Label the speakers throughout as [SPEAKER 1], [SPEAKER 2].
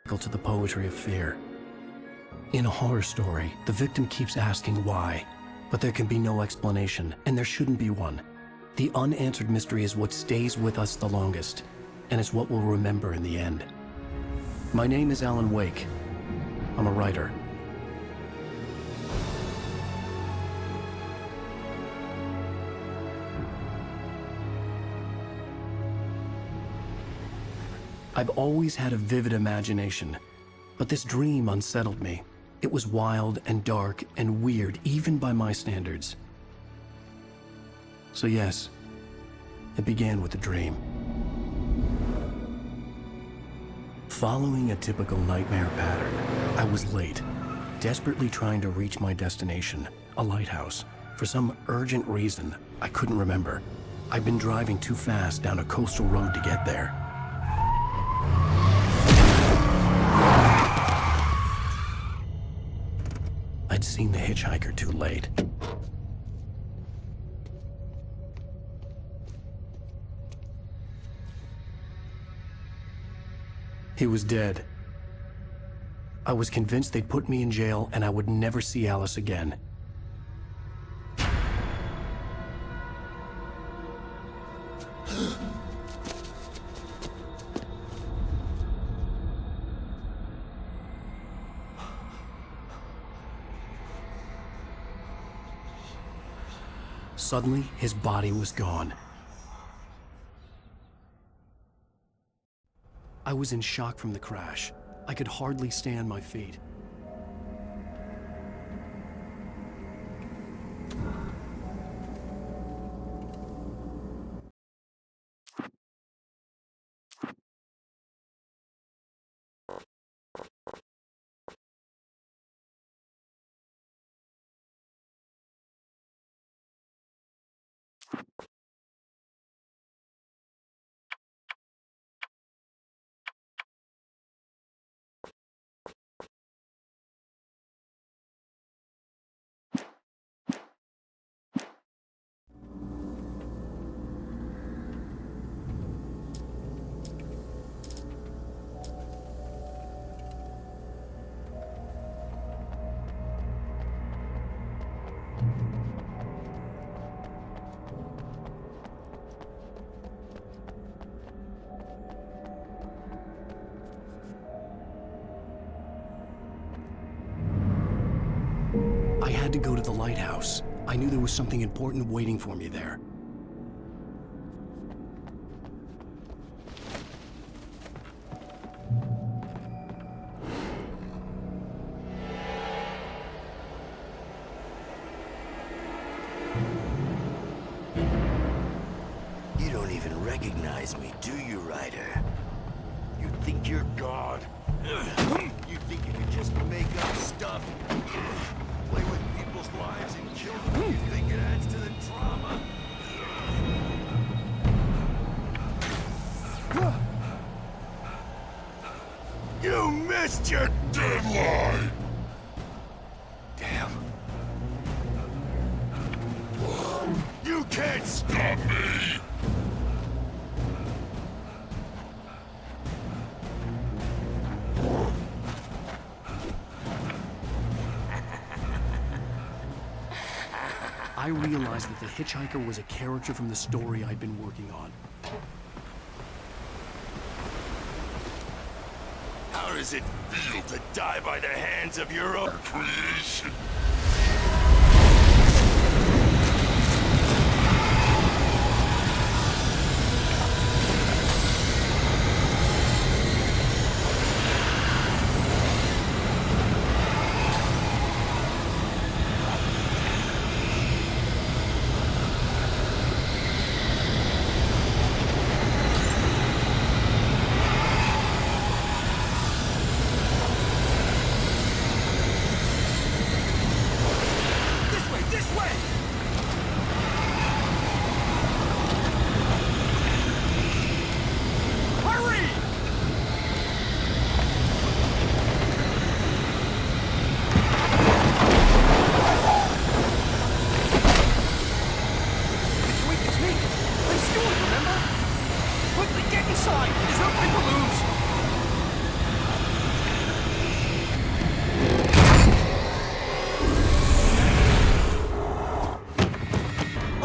[SPEAKER 1] to the poetry of fear. In a horror story, the victim keeps asking why, but there can be no explanation, and there shouldn't be one. The unanswered mystery is what stays with us the longest, and is what we'll remember in the end. My name is Alan Wake. I'm a writer. I've always had a vivid imagination, but this dream unsettled me. It was wild and dark and weird, even by my standards. So yes, it began with a dream. Following a typical nightmare pattern, I was late, desperately trying to reach my destination, a lighthouse. For some urgent reason, I couldn't remember. I'd been driving too fast down a coastal road to get there. I'd seen the hitchhiker too late. He was dead. I was convinced they'd put me in jail and I would never see Alice again. Suddenly, his body was gone. I was in shock from the crash. I could hardly stay on my feet. I had to go to the lighthouse. I knew there was something important waiting for me there.
[SPEAKER 2] You don't even recognize me, do you, Ryder? You think you're God? You think you can just make up stuff? Play with people's lives and kill them? You think it adds to the drama? You missed your deadline! Damn. You can't stop me!
[SPEAKER 1] I realized that the hitchhiker was a character from the story I'd been working on.
[SPEAKER 2] How does it feel to die by the hands of your own creation?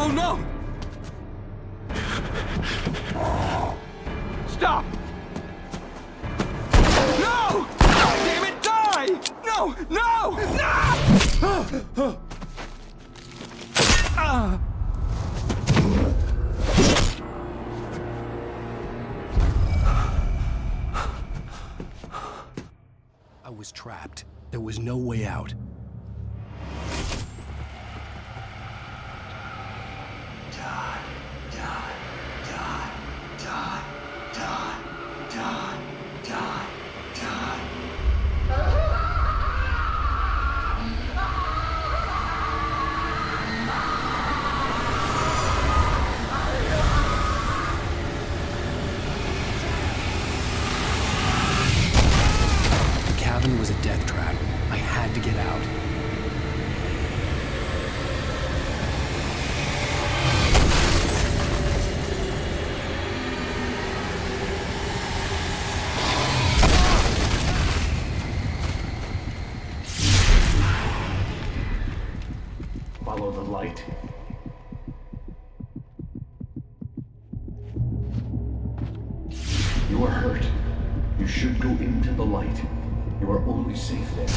[SPEAKER 3] Oh no! Stop! No! Damn it, die! No! No! No!
[SPEAKER 1] I was trapped. There was no way out. The cabin was a death trap. I had to get out.
[SPEAKER 4] Follow the light. You are hurt. You should go into the light. You are only safe there.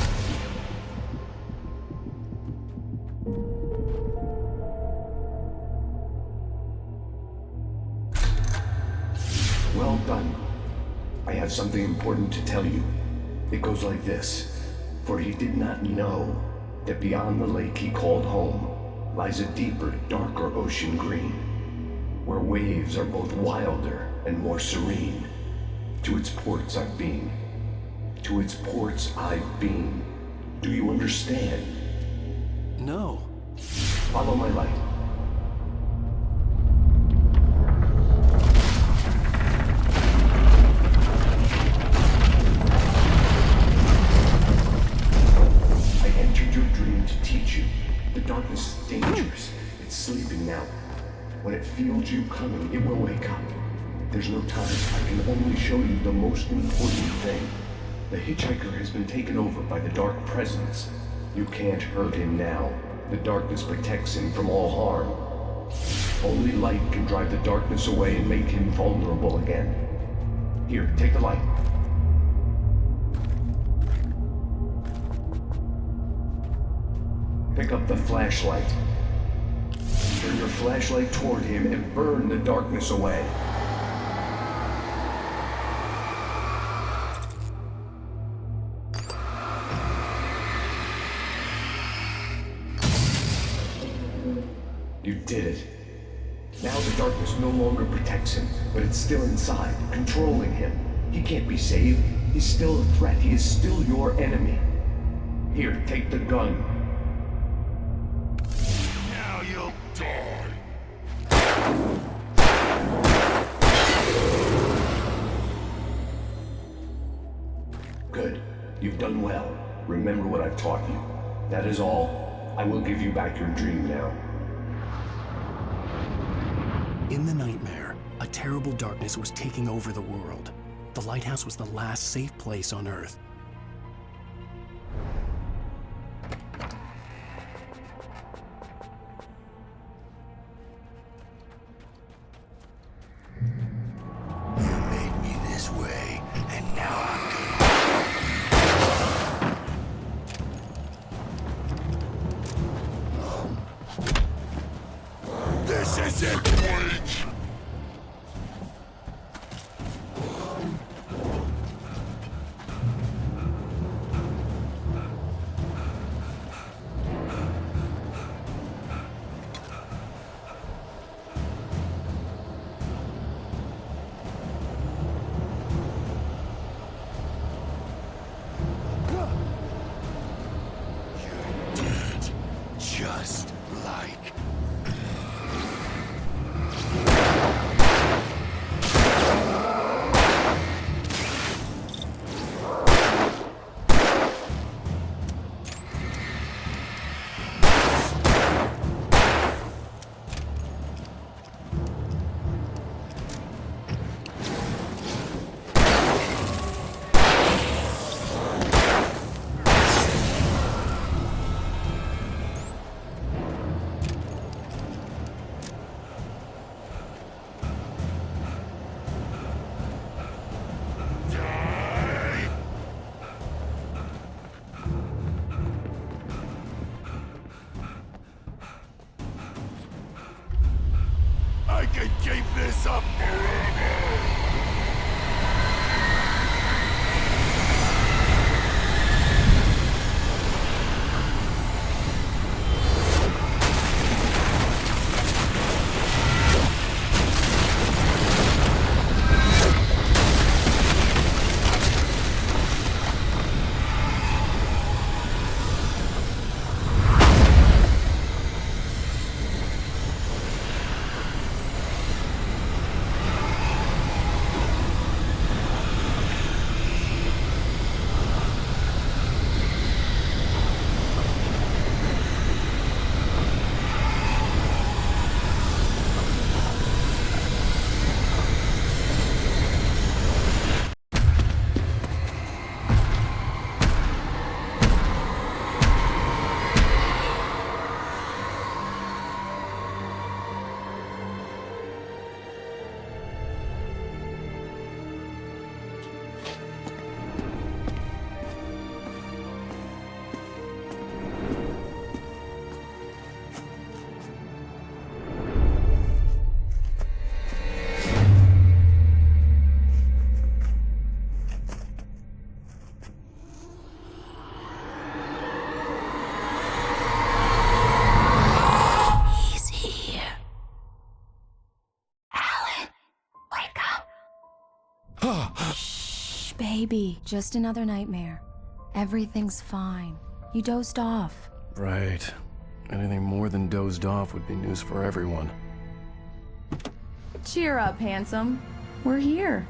[SPEAKER 4] Well done. I have something important to tell you. It goes like this. For he did not know that beyond the lake he called home lies a deeper, darker ocean green, where waves are both wilder and more serene. To its ports I've been. To its ports I've been. Do you understand?
[SPEAKER 1] No.
[SPEAKER 4] Follow my light. I entered your dream to teach you. The darkness is dangerous. It's sleeping now. When it feels you coming, it will wake up. There's no time. I can only show you the most important thing. The hitchhiker has been taken over by the dark presence. You can't hurt him now. The darkness protects him from all harm. Only light can drive the darkness away and make him vulnerable again. Here, take the light. Pick up the flashlight. Turn your flashlight toward him and burn the darkness away. You did it. Now the darkness no longer protects him, but it's still inside, controlling him. He can't be saved. He's still a threat. He is still your enemy. Here, take the gun.
[SPEAKER 2] Now you'll die.
[SPEAKER 4] Good. You've done well. Remember what I've taught you. That is all. I will give you back your dream now.
[SPEAKER 1] In the nightmare, a terrible darkness was taking over the world. The lighthouse was the last safe place on Earth.
[SPEAKER 2] You made me this way, and now I'm gonna... This is it, Wage! You're dead, just like... can keep this up forever!
[SPEAKER 5] Shh, baby. Just another nightmare. Everything's fine. You dozed off.
[SPEAKER 1] Right. Anything more than dozed off would be news for everyone.
[SPEAKER 5] Cheer up, handsome. We're here.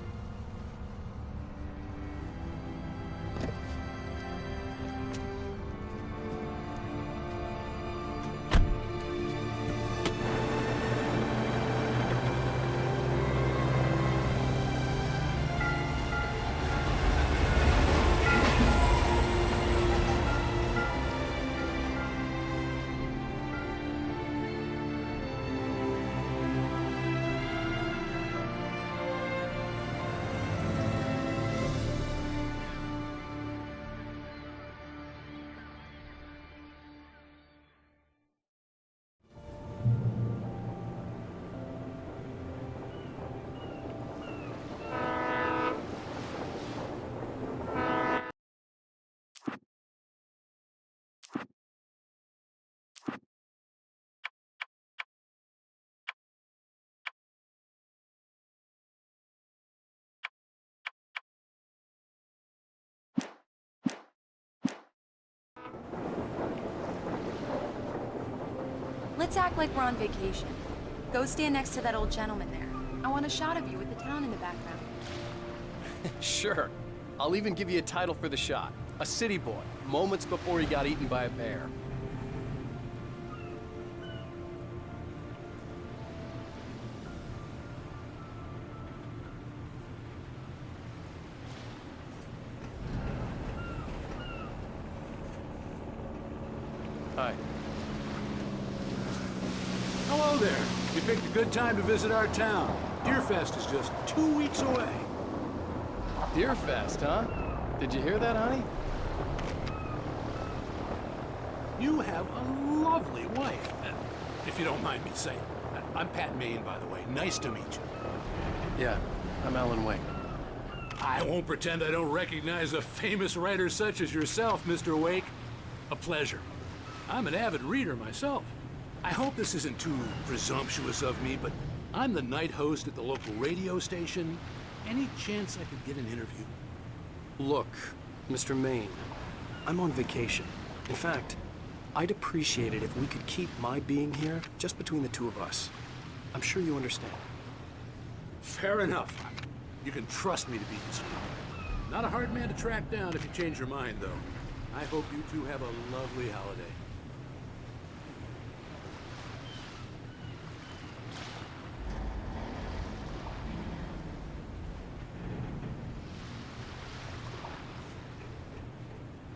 [SPEAKER 5] Let's act like we're on vacation. Go stand next to that old gentleman there. I want a shot of you with the town in the background.
[SPEAKER 6] Sure. I'll even give you a title for the shot. A city boy, moments before he got eaten by a bear. Hi.
[SPEAKER 7] Hello there. You picked a good time to visit our town. Deerfest is just 2 weeks away.
[SPEAKER 6] Deerfest, huh? Did you hear that, honey?
[SPEAKER 7] You have a lovely wife, if you don't mind me saying. I'm Pat Maine, by the way. Nice to meet you.
[SPEAKER 1] Yeah, I'm Alan Wake.
[SPEAKER 7] I won't pretend I don't recognize a famous writer such as yourself, Mr. Wake. A pleasure. I'm an avid reader myself. I hope this isn't too presumptuous of me, but I'm the night host at the local radio station. Any chance I could get an interview?
[SPEAKER 1] Look, Mr. Maine, I'm on vacation. In fact, I'd appreciate it if we could keep my being here just between the two of us. I'm sure you understand.
[SPEAKER 7] Fair enough. You can trust me to be discreet. Not a hard man to track down if you change your mind, though. I hope you two have a lovely holiday.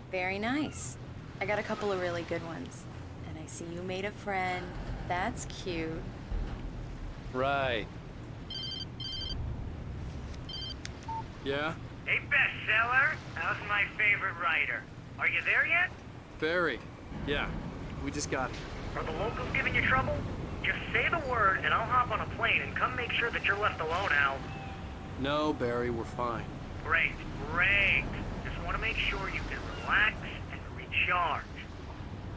[SPEAKER 5] Very nice. I got a couple of really good ones. And I see you made a friend. That's cute.
[SPEAKER 6] Right. Yeah?
[SPEAKER 8] Hey, bestseller. How's my favorite writer? Are you there yet?
[SPEAKER 6] Barry. Yeah. We just got here.
[SPEAKER 8] Are the locals giving you trouble? Just say the word, and I'll hop on a plane and come make sure that you're left alone, Al.
[SPEAKER 6] No, Barry, we're fine.
[SPEAKER 8] Great, great. Just want to make sure you can relax and recharge.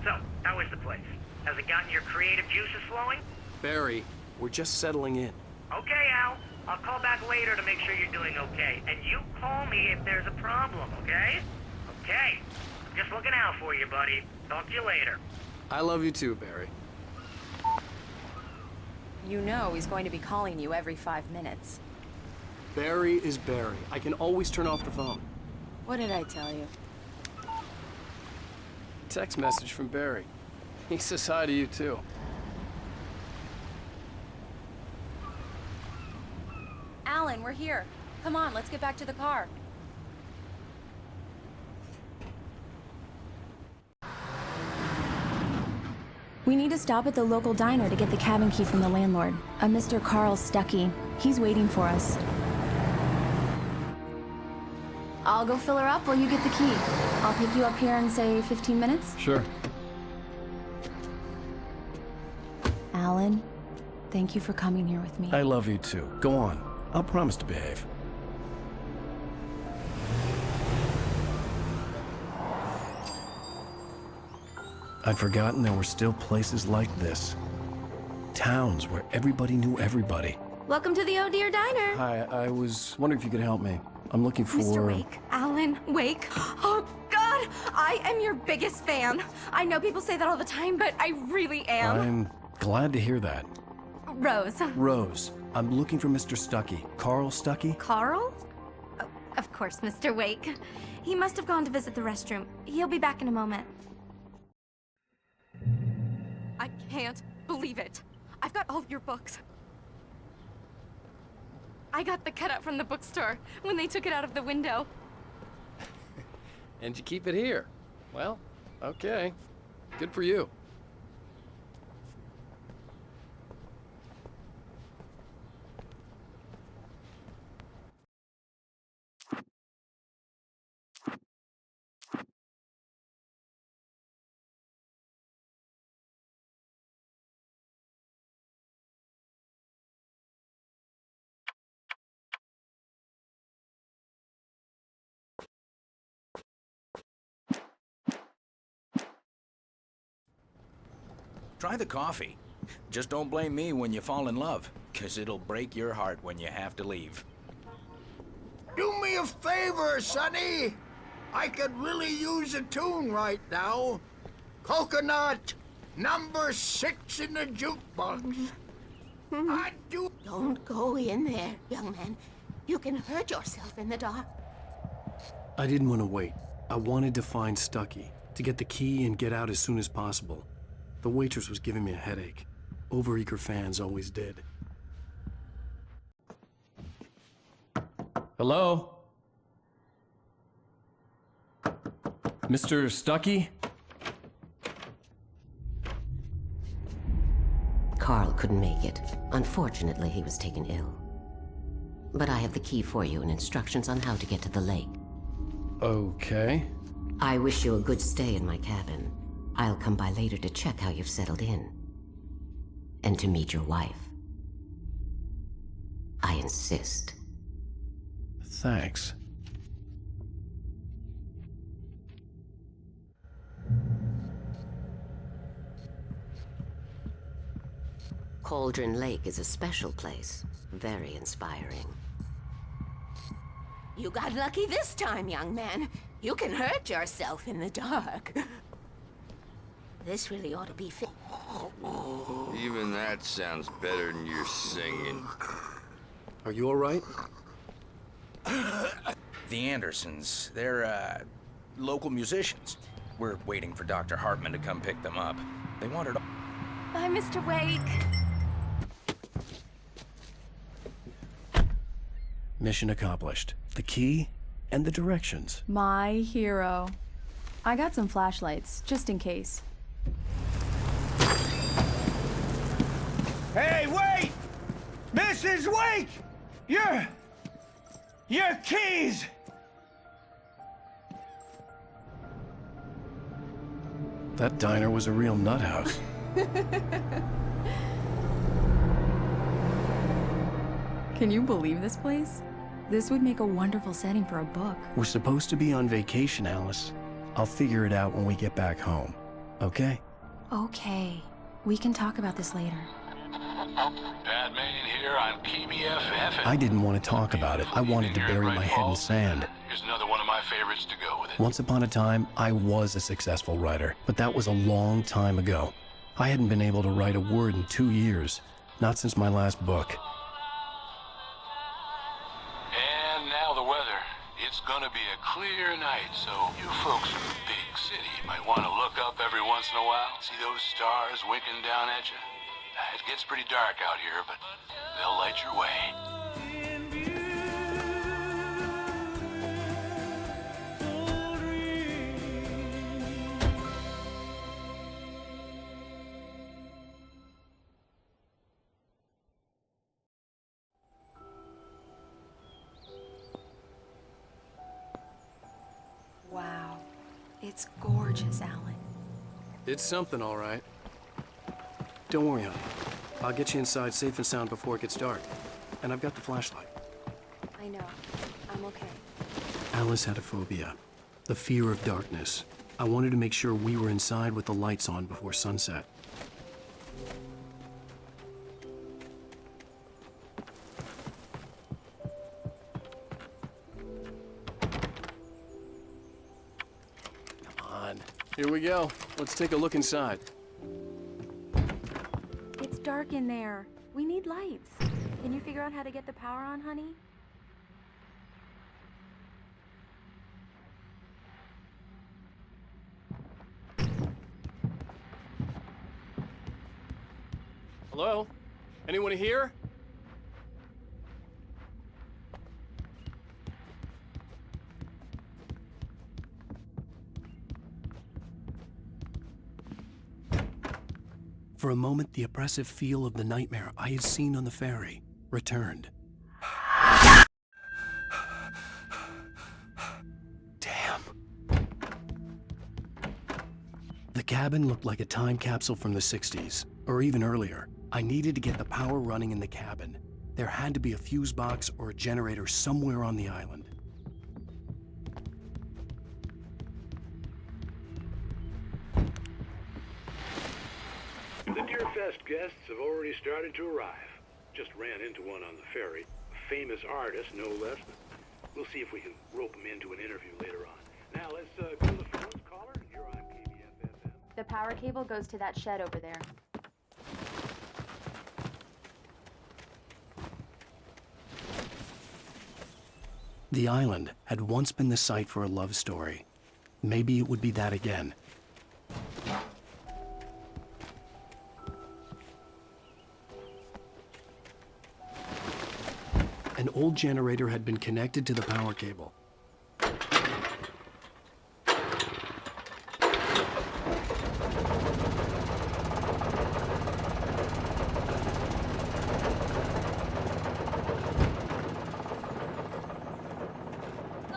[SPEAKER 8] So, how is the place? Has it gotten your creative juices flowing?
[SPEAKER 6] Barry, we're just settling in.
[SPEAKER 8] Okay, Al. I'll call back later to make sure you're doing okay. And you call me if there's a problem, okay? Okay. I'm just looking out for you, buddy. Talk to you later.
[SPEAKER 6] I love you too, Barry.
[SPEAKER 5] You know he's going to be calling you every 5 minutes.
[SPEAKER 6] Barry is Barry. I can always turn off the phone.
[SPEAKER 5] What did I tell you?
[SPEAKER 6] Text message from Barry. He says hi to you too.
[SPEAKER 5] Alan, we're here. Come on, let's get back to the car.
[SPEAKER 9] We need to stop at the local diner to get the cabin key from the landlord, a Mr. Carl Stuckey. He's waiting for us. I'll go fill her up while you get the key. I'll pick you up here in, say, 15 minutes?
[SPEAKER 6] Sure.
[SPEAKER 9] Alan, thank you for coming here with me.
[SPEAKER 1] I love you too. Go on. I'll promise to behave. I'd forgotten there were still places like this. Towns where everybody knew everybody.
[SPEAKER 9] Welcome to the Oh Dear Diner.
[SPEAKER 1] Hi, I was wondering if you could help me. I'm looking for...
[SPEAKER 10] Mr. Wake. Alan Wake. Oh, God! I am your biggest fan. I know people say that all the time, but I really am.
[SPEAKER 1] I'm glad to hear that.
[SPEAKER 10] Rose.
[SPEAKER 1] Rose, I'm looking for Mr. Stuckey. Carl Stuckey?
[SPEAKER 10] Carl? Oh, of course, Mr. Wake. He must have gone to visit the restroom. He'll be back in a moment. I can't believe it. I've got all your books. I got the cutout from the bookstore when they took it out of the window.
[SPEAKER 6] And you keep it here. Well, okay. Good for you.
[SPEAKER 11] Try the coffee. Just don't blame me when you fall in love, 'cause it'll break your heart when you have to leave.
[SPEAKER 2] Do me a favor, Sonny. I could really use a tune right now. Coconut, number 6 in the jukebox. I do.
[SPEAKER 12] Don't go in there, young man. You can hurt yourself in the dark.
[SPEAKER 1] I didn't want to wait. I wanted to find Stuckey, to get the key and get out as soon as possible. The waitress was giving me a headache. Overeager fans always did. Hello? Mr. Stuckey?
[SPEAKER 12] Carl couldn't make it. Unfortunately, he was taken ill. But I have the key for you and instructions on how to get to the lake.
[SPEAKER 1] Okay.
[SPEAKER 12] I wish you a good stay in my cabin. I'll come by later to check how you've settled in. And to meet your wife. I insist.
[SPEAKER 1] Thanks.
[SPEAKER 12] Cauldron Lake is a special place. Very inspiring.
[SPEAKER 13] You got lucky this time, young man. You can hurt yourself in the dark. This really ought to be fit.
[SPEAKER 2] Even that sounds better than your singing.
[SPEAKER 6] Are you all right?
[SPEAKER 11] The Andersons, they're, local musicians. We're waiting for Dr. Hartman to come pick them up. They wanted...
[SPEAKER 10] Bye, Mr. Wake.
[SPEAKER 1] Mission accomplished. The key and the directions.
[SPEAKER 9] My hero. I got some flashlights, just in case.
[SPEAKER 3] Hey, wait! Mrs. Wake! Your keys!
[SPEAKER 1] That diner was a real nut house.
[SPEAKER 9] Can you believe this place? This would make a wonderful setting for a book.
[SPEAKER 1] We're supposed to be on vacation, Alice. I'll figure it out when we get back home, okay?
[SPEAKER 9] Okay. We can talk about this later.
[SPEAKER 7] Batman here on PBFF.
[SPEAKER 1] I didn't want to talk about it. I wanted to bury my head in sand.
[SPEAKER 7] Here's another one of my favorites to go with it.
[SPEAKER 1] Once upon a time, I was a successful writer, but that was a long time ago. I hadn't been able to write a word in 2 years, not since my last book.
[SPEAKER 7] And now the weather. It's gonna be a clear night, so you folks in the big city might want to look up every once in a while, see those stars winking down at you. It gets pretty dark out here, but they'll light your way.
[SPEAKER 5] Wow. It's gorgeous, Alan.
[SPEAKER 6] It's something, all right. Don't worry, honey. I'll get you inside safe and sound before it gets dark. And I've got the flashlight.
[SPEAKER 5] I know. I'm okay.
[SPEAKER 1] Alice had a phobia, the fear of darkness. I wanted to make sure we were inside with the lights on before sunset.
[SPEAKER 6] Come on. Here we go. Let's take a look inside.
[SPEAKER 10] It's dark in there. We need lights. Can you figure out how to get the power on, honey?
[SPEAKER 6] Hello? Anyone here?
[SPEAKER 1] For a moment, the oppressive feel of the nightmare I had seen on the ferry returned. Damn. The cabin looked like a time capsule from the 60s, or even earlier. I needed to get the power running in the cabin. There had to be a fuse box or a generator somewhere on the island.
[SPEAKER 14] The Deerfest guests have already started to arrive. Just ran into one on the ferry. A famous artist, no less. We'll see if we can rope him into an interview later on. Now let's go to the phones, caller. You're on KBFFM.
[SPEAKER 10] The power cable goes to that shed over there.
[SPEAKER 1] The island had once been the site for a love story. Maybe it would be that again. An old generator had been connected to the power cable.
[SPEAKER 5] The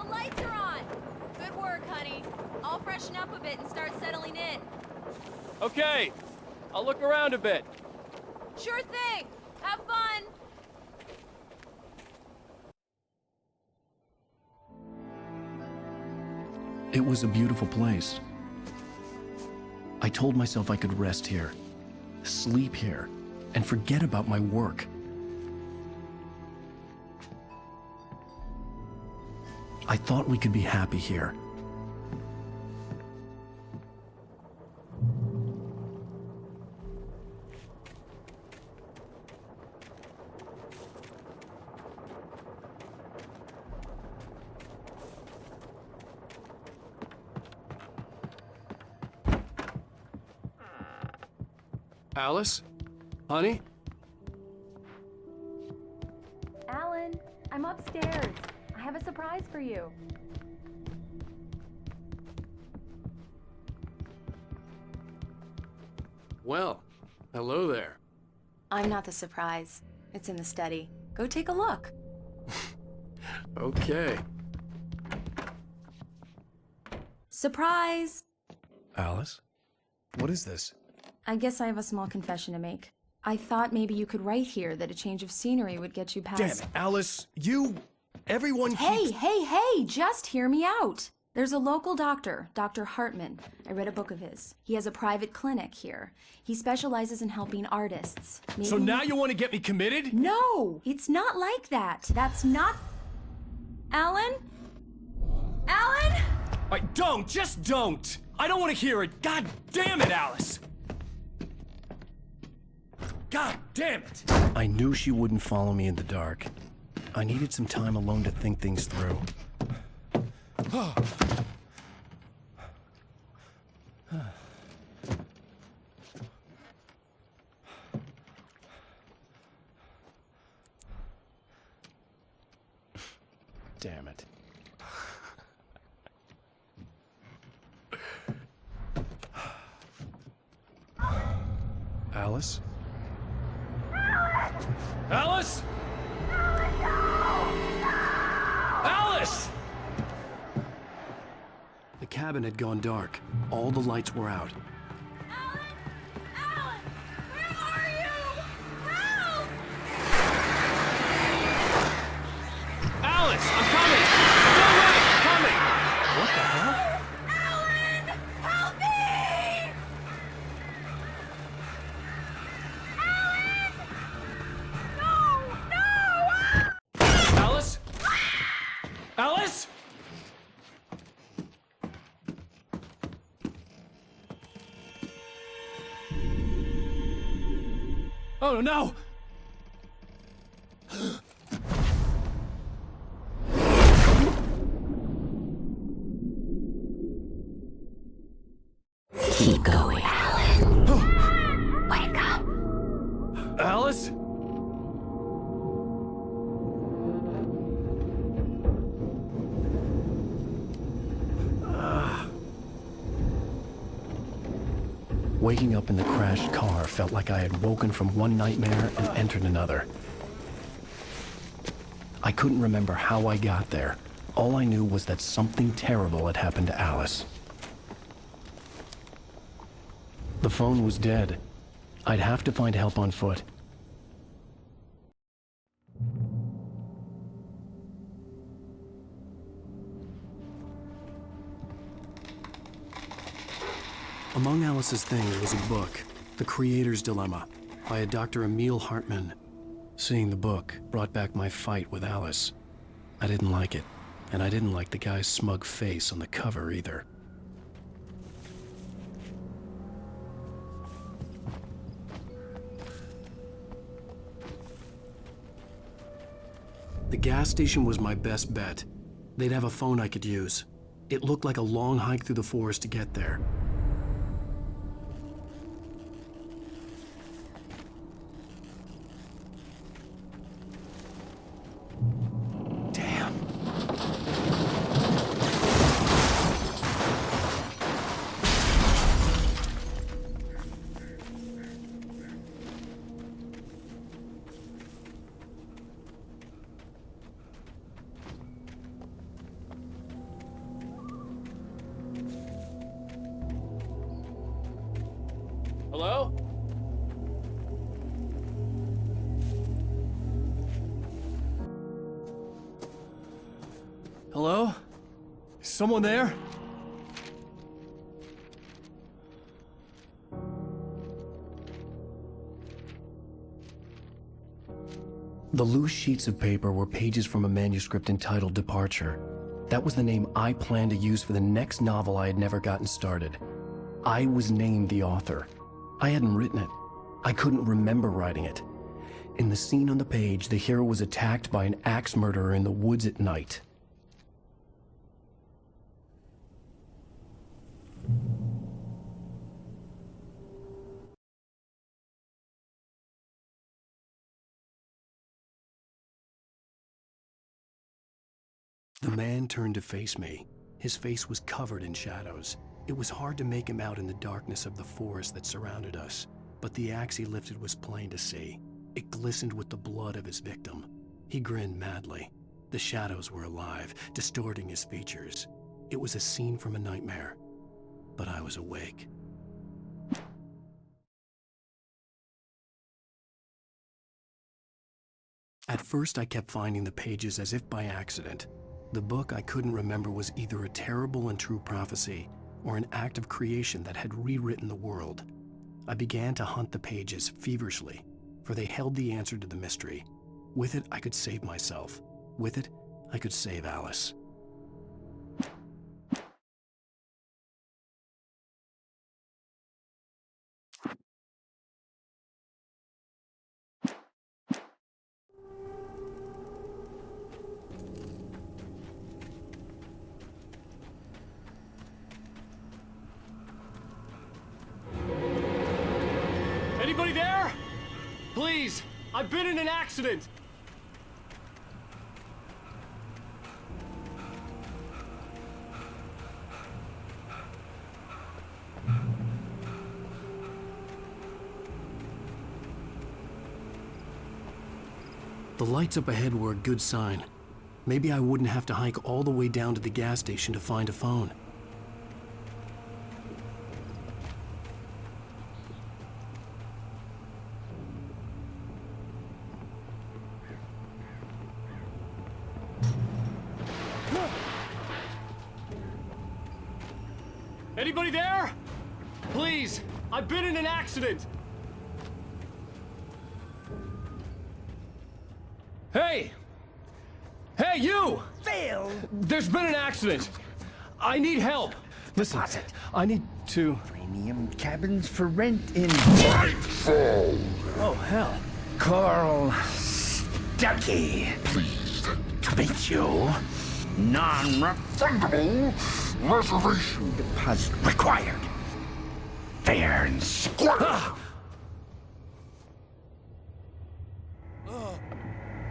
[SPEAKER 5] lights are on! Good work, honey. I'll freshen up a bit and start settling in.
[SPEAKER 6] Okay. I'll look around a bit.
[SPEAKER 5] Sure thing! Have fun!
[SPEAKER 1] It was a beautiful place. I told myself I could rest here, sleep here, and forget about my work. I thought we could be happy here.
[SPEAKER 6] Alice? Honey?
[SPEAKER 10] Alan, I'm upstairs. I have a surprise for you.
[SPEAKER 6] Well, hello there.
[SPEAKER 5] I'm not the surprise. It's in the study. Go take a look.
[SPEAKER 6] Okay.
[SPEAKER 9] Surprise!
[SPEAKER 1] Alice? What is this?
[SPEAKER 9] I guess I have a small confession to make. I thought maybe you could write here that a change of scenery would get you past...
[SPEAKER 1] Damn it, Alice, everyone
[SPEAKER 9] Hey,
[SPEAKER 1] keeps...
[SPEAKER 9] hey, just hear me out. There's a local doctor, Dr. Hartman. I read a book of his. He has a private clinic here. He specializes in helping artists. Maybe...
[SPEAKER 1] So now you want to get me committed?
[SPEAKER 9] No, it's not like that. That's not... Alan? Alan?
[SPEAKER 1] Just don't! I don't want to hear it! God damn it, Alice! God damn it! I knew she wouldn't follow me in the dark. I needed some time alone to think things through. Damn it. Alice? Alice? Alice! The cabin had gone dark. All the lights were out. Alice, I'm coming! Don't wait! I'm coming! What the hell?
[SPEAKER 10] Alan! Help me! Alan! No!
[SPEAKER 1] Alice? Alice? Oh no!
[SPEAKER 12] Keep going, Alan. Wake up.
[SPEAKER 1] Alice? Waking up in the crashed car felt like I had woken from one nightmare and entered another. I couldn't remember how I got there. All I knew was that something terrible had happened to Alice. The phone was dead. I'd have to find help on foot. Among Alice's things was a book, The Creator's Dilemma, by a Dr. Emil Hartman. Seeing the book brought back my fight with Alice. I didn't like it, and I didn't like the guy's smug face on the cover either. The gas station was my best bet. They'd have a phone I could use. It looked like a long hike through the forest to get there.
[SPEAKER 6] Hello?
[SPEAKER 1] Hello? Is someone there? The loose sheets of paper were pages from a manuscript entitled Departure. That was the name I planned to use for the next novel I had never gotten started. I was named the author. I hadn't written it. I couldn't remember writing it. In the scene on the page, the hero was attacked by an axe murderer in the woods at night. The man turned to face me. His face was covered in shadows. It was hard to make him out in the darkness of the forest that surrounded us, but the axe he lifted was plain to see. It glistened with the blood of his victim. He grinned madly. The shadows were alive, distorting his features. It was a scene from a nightmare, but I was awake. At first, I kept finding the pages as if by accident. The book I couldn't remember was either a terrible and true prophecy or an act of creation that had rewritten the world. I began to hunt the pages feverishly, for they held the answer to the mystery. With it, I could save myself. With it, I could save Alice.
[SPEAKER 15] Anybody there? Please, I've been in an accident.
[SPEAKER 1] The lights up ahead were a good sign. Maybe I wouldn't have to hike all the way down to the gas station to find a phone.
[SPEAKER 15] Anybody there? Please, I've been in an accident. Hey! Hey, you!
[SPEAKER 3] Phil!
[SPEAKER 15] There's been an accident. I need help. Listen, I need to...
[SPEAKER 3] Premium cabins for rent in...
[SPEAKER 15] Nightfall!
[SPEAKER 3] Oh, hell. Carl Stuckey.
[SPEAKER 16] Pleased
[SPEAKER 3] to meet you. Non-refundable reservation deposit required. Fair and square.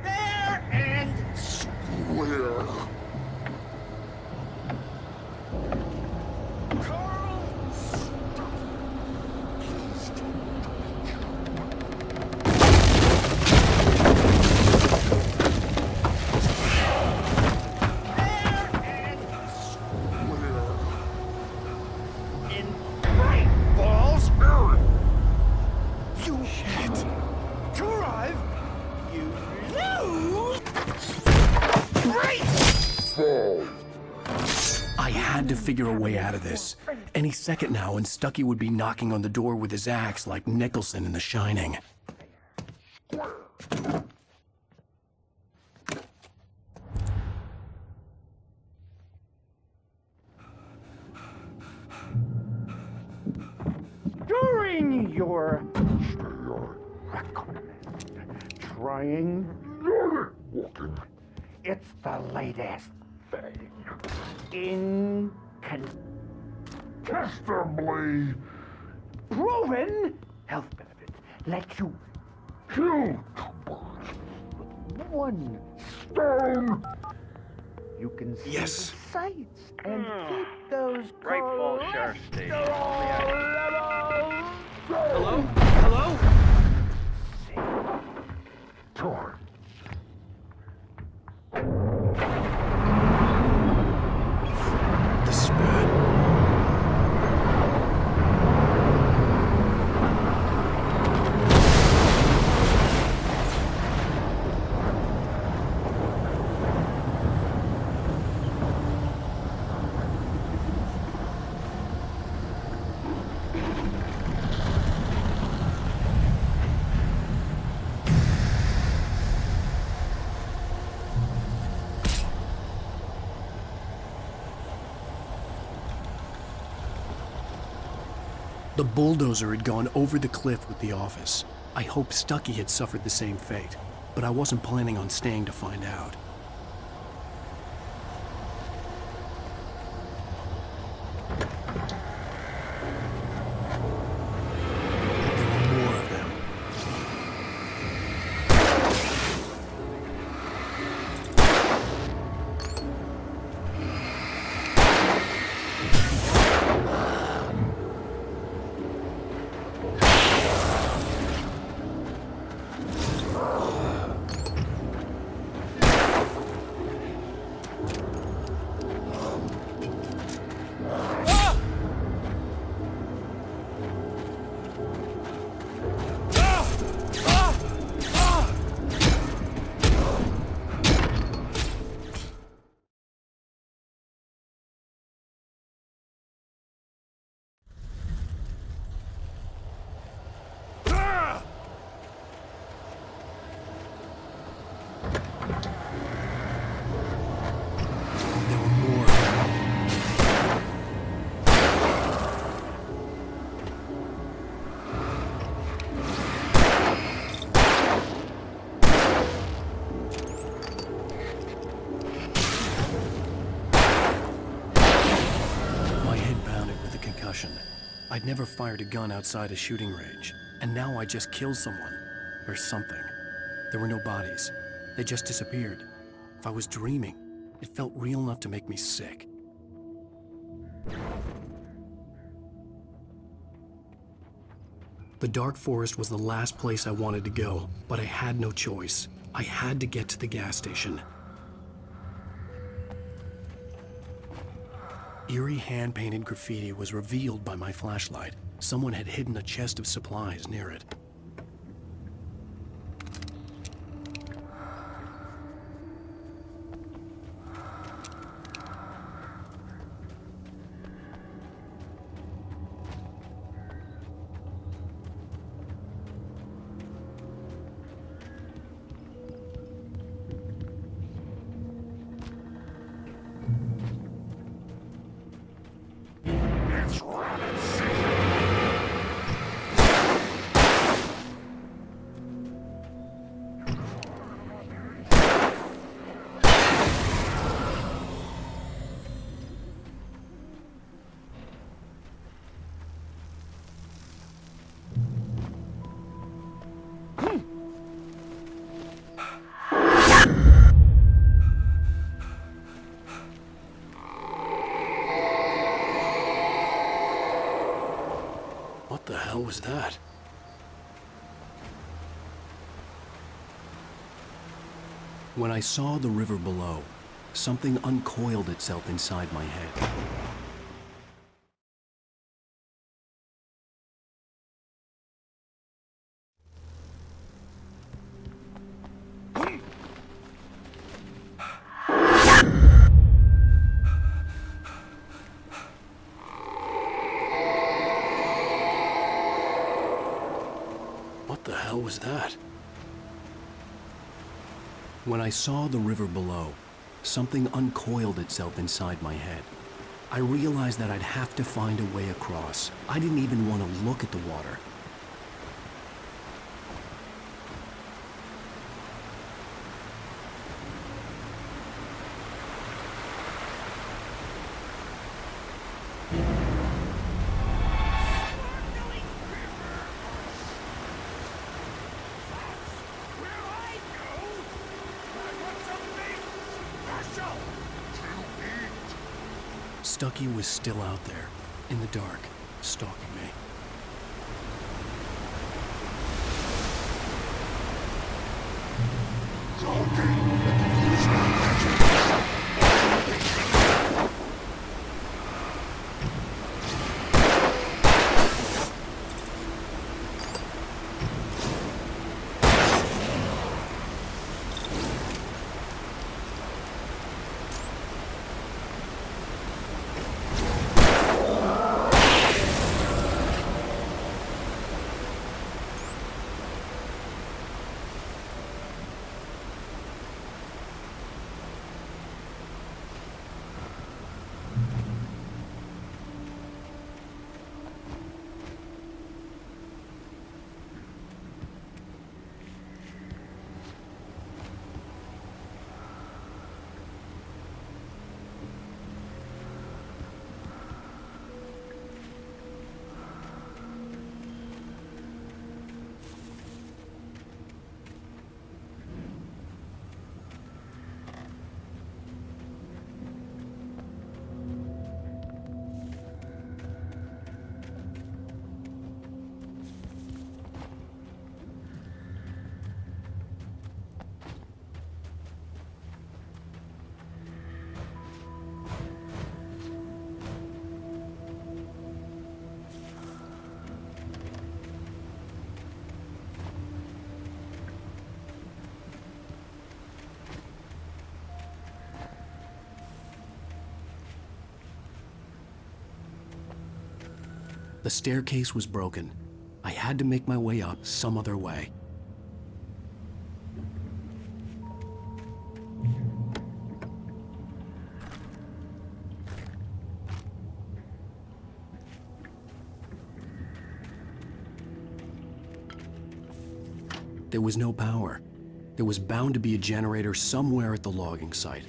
[SPEAKER 3] Fair and
[SPEAKER 16] square.
[SPEAKER 1] I had to figure a way out of this. Any second now, and Stuckey would be knocking on the door with his axe like Nicholson in The Shining.
[SPEAKER 3] During your recommend trying walking, it's the latest thing. Incontestably proven health benefits let you kill two birds with one stone. You can see the sights and keep those
[SPEAKER 8] Great Falls Sheriff Station.
[SPEAKER 15] Hello? Hello?
[SPEAKER 3] Torn.
[SPEAKER 1] This is bad. The bulldozer had gone over the cliff with the office. I hoped Stuckey had suffered the same fate, but I wasn't planning on staying to find out. There were more of them. I'd never fired a gun outside a shooting range, and now I just killed someone. Or something. There were no bodies. They just disappeared. If I was dreaming, it felt real enough to make me sick. The dark forest was the last place I wanted to go, but I had no choice. I had to get to the gas station. Eerie hand-painted graffiti was revealed by my flashlight. Someone had hidden a chest of supplies near it. What the hell was that? When I saw the river below, something uncoiled itself inside my head. What the hell was that? When I saw the river below, something uncoiled itself inside my head. I realized that I'd have to find a way across. I didn't even want to look at the water. Stucky was still out there, in the dark, stalking me. The staircase was broken. I had to make my way up some other way. There was no power. There was bound to be a generator somewhere at the logging site.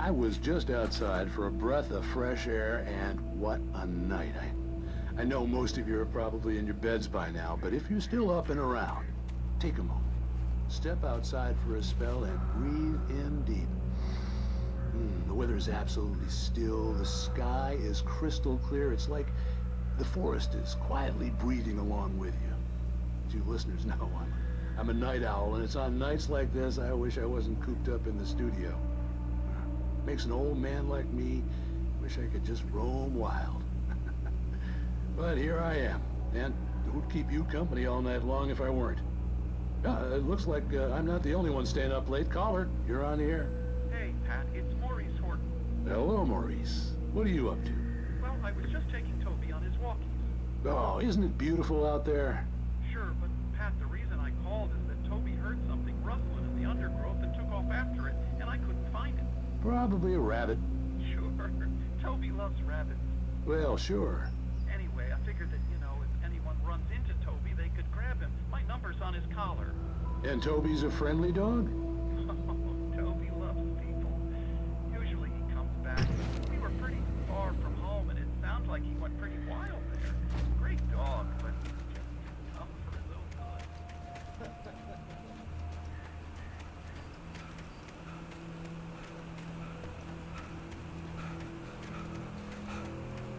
[SPEAKER 14] I was just outside for a breath of fresh air, and what a night. I know most of you are probably in your beds by now, but if you're still up and around, take a moment. Step outside for a spell and breathe in deep. The weather is absolutely still. The sky is crystal clear. It's like the forest is quietly breathing along with you. As you listeners know, I'm a night owl, and it's on nights like this I wish I wasn't cooped up in the studio. Makes an old man like me wish I could just roam wild. But here I am, and who'd keep you company all night long if I weren't? It looks like I'm not the only one staying up late. Caller, you're on the air.
[SPEAKER 17] Hey, Pat, it's Maurice Horton.
[SPEAKER 14] Hello, Maurice. What are you up to?
[SPEAKER 17] Well, I was just taking Toby on his walkies.
[SPEAKER 14] Oh, isn't it beautiful out there?
[SPEAKER 17] Sure, but Pat, the reason I called is that Toby heard something rustling in the undergrowth and took off after it, and I couldn't find it.
[SPEAKER 14] Probably a rabbit.
[SPEAKER 17] Sure. Toby loves rabbits.
[SPEAKER 14] Well, sure.
[SPEAKER 17] Anyway, I figured that, if anyone runs into Toby, they could grab him. My number's on his collar.
[SPEAKER 14] And Toby's a friendly dog?
[SPEAKER 17] Toby loves people. Usually he comes back. We were pretty far from home, and it sounds like he went pretty wild there. Great dog, but just too tough for his own good.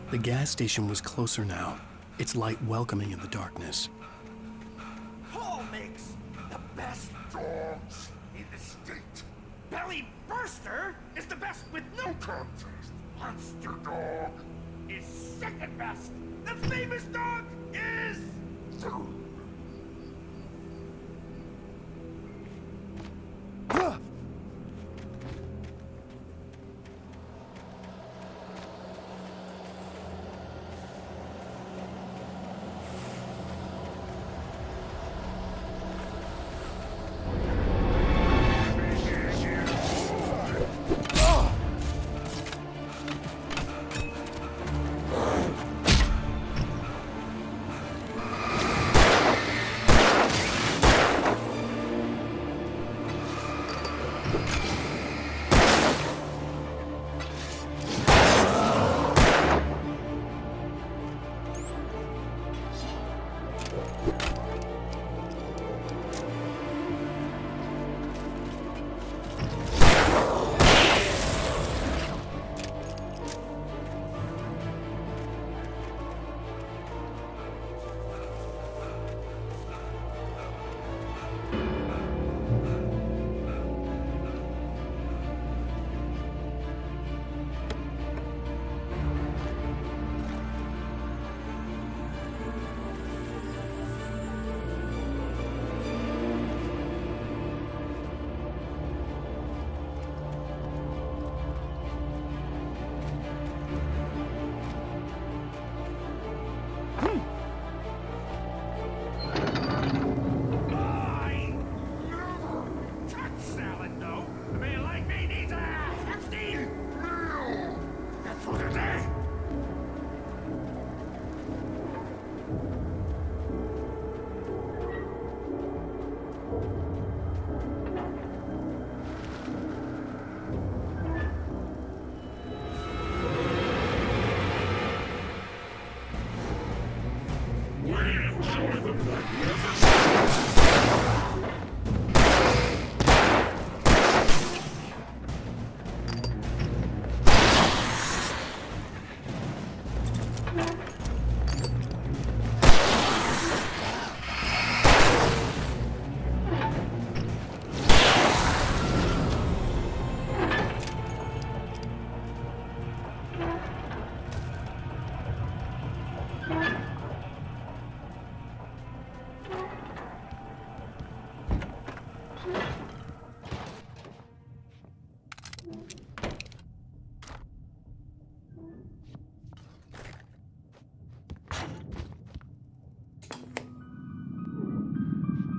[SPEAKER 1] The gas station was closer now, its light welcoming in the darkness.
[SPEAKER 2] Paul makes the best dogs in the state. Belly Burster is the best with no contest. Monster Dog is second best. The famous dog is third.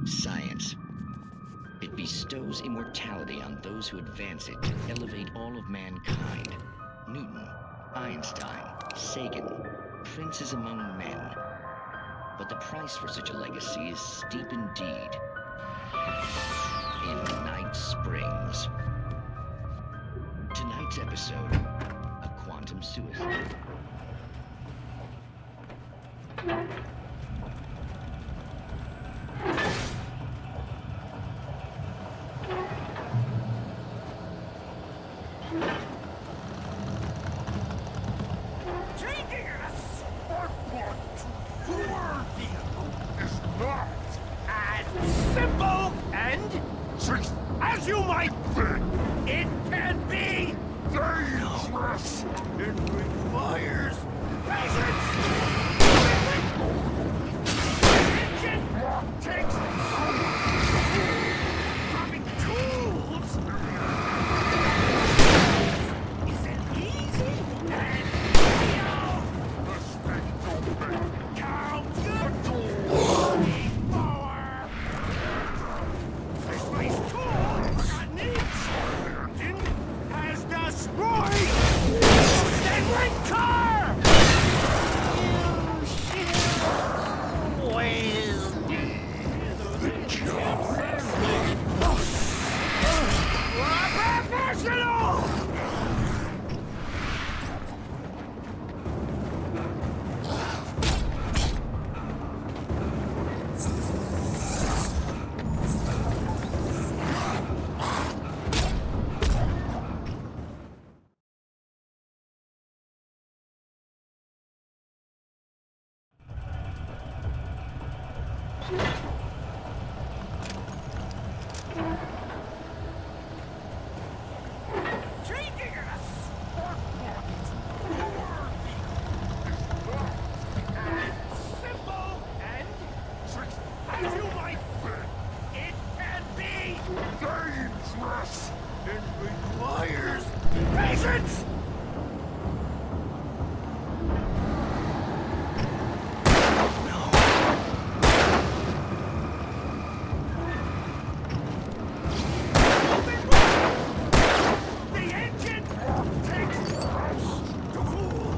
[SPEAKER 18] Science. It bestows immortality on those who advance it to elevate all of mankind. Newton, Einstein, Sagan, princes among men. But the price for such a legacy is steep indeed. In Night Springs. Tonight tonight's episode, a quantum suicide.
[SPEAKER 3] Simple and, as you might think, it can be dangerous. It requires patience. Engine takes having tools isn't easy and count your tools. Has destroyed the car! Professional! It requires patience! The engine takes to cool.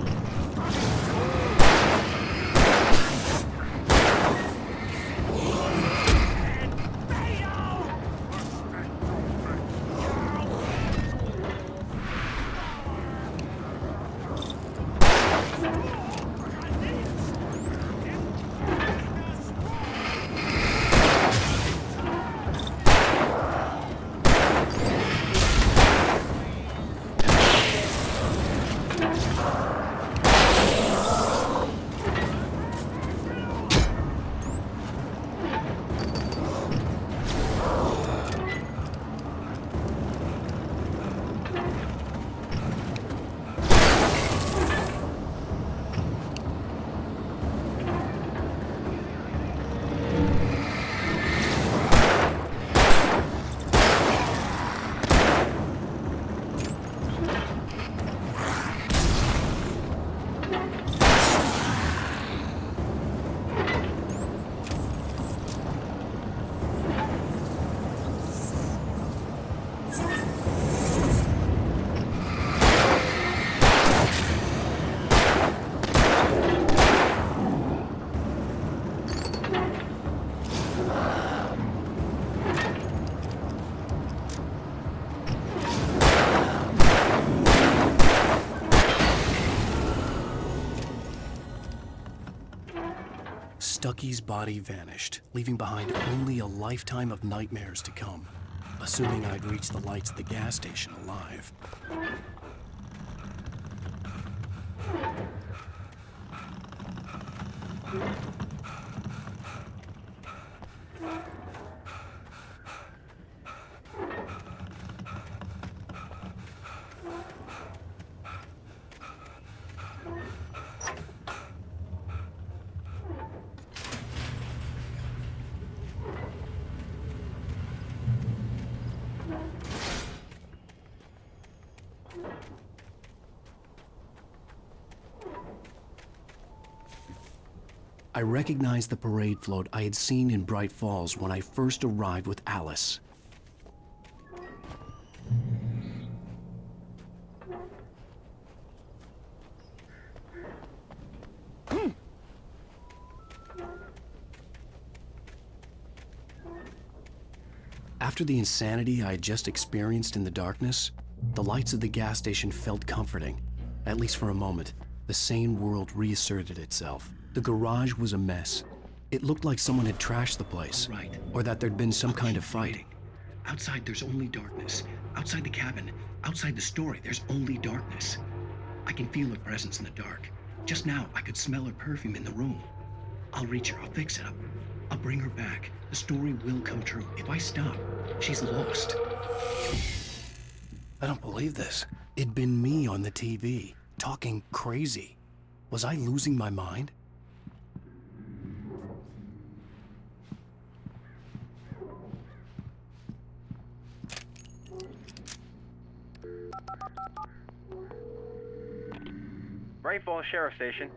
[SPEAKER 1] Stucky's body vanished, leaving behind only a lifetime of nightmares to come, assuming I'd reach the lights at the gas station alive. I recognized the parade float I had seen in Bright Falls when I first arrived with Alice. After the insanity I had just experienced in the darkness, The lights of the gas station felt comforting, at least for a moment. The sane world reasserted itself. The garage was a mess. It looked like someone had trashed the place,
[SPEAKER 19] Right.
[SPEAKER 1] or that there'd been some kind of fight.
[SPEAKER 19] Outside, there's only darkness. Outside the cabin, outside the story, there's only darkness. I can feel her presence in the dark. Just now, I could smell her perfume in the room. I'll reach her. I'll fix it up. I'll bring her back. The story will come true. If I stop, she's lost.
[SPEAKER 1] I don't believe this. It'd been me on the TV, talking crazy. Was I losing my mind?
[SPEAKER 20] Bright Falls Sheriff Station.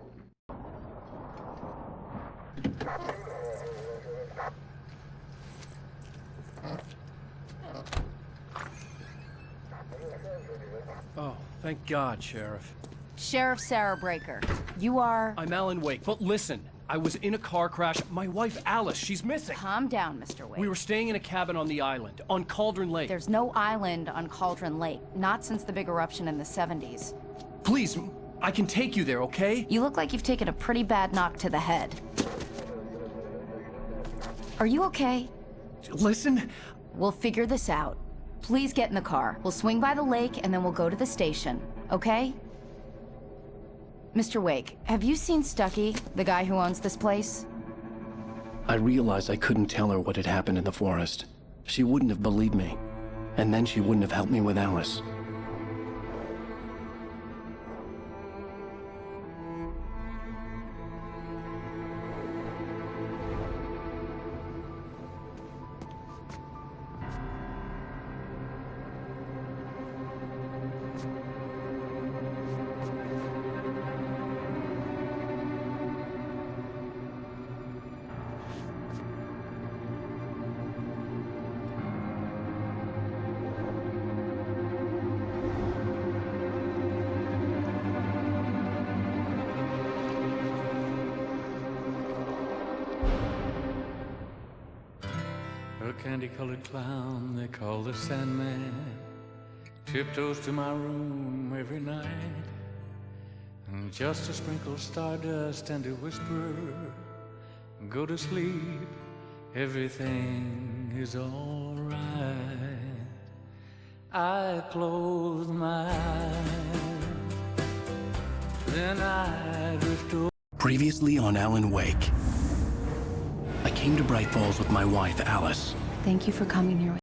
[SPEAKER 15] Oh, thank God, Sheriff.
[SPEAKER 21] Sheriff Sarah Breaker. You are...
[SPEAKER 15] I'm Alan Wake, but listen. I was in a car crash. My wife, Alice, she's missing.
[SPEAKER 21] Calm down, Mr. Wake.
[SPEAKER 15] We were staying in a cabin on the island, on Cauldron Lake.
[SPEAKER 21] There's no island on Cauldron Lake. Not since the big eruption in the 70s.
[SPEAKER 15] Please, I can take you there, okay?
[SPEAKER 21] You look like you've taken a pretty bad knock to the head. Are you okay?
[SPEAKER 15] Listen.
[SPEAKER 21] We'll figure this out. Please get in the car. We'll swing by the lake and then we'll go to the station, okay? Mr. Wake, have you seen Stucky, the guy who owns this place?
[SPEAKER 1] I realized I couldn't tell her what had happened in the forest. She wouldn't have believed me. And then she wouldn't have helped me with Alice.
[SPEAKER 22] A candy-colored clown they call the Sandman tiptoes to my room every night, and just to sprinkle stardust and to whisper, go to sleep, everything is all right. I close my eyes, then I drift away.
[SPEAKER 1] Previously on Alan Wake. I came to Bright Falls with my wife, Alice.
[SPEAKER 21] Thank you for coming here with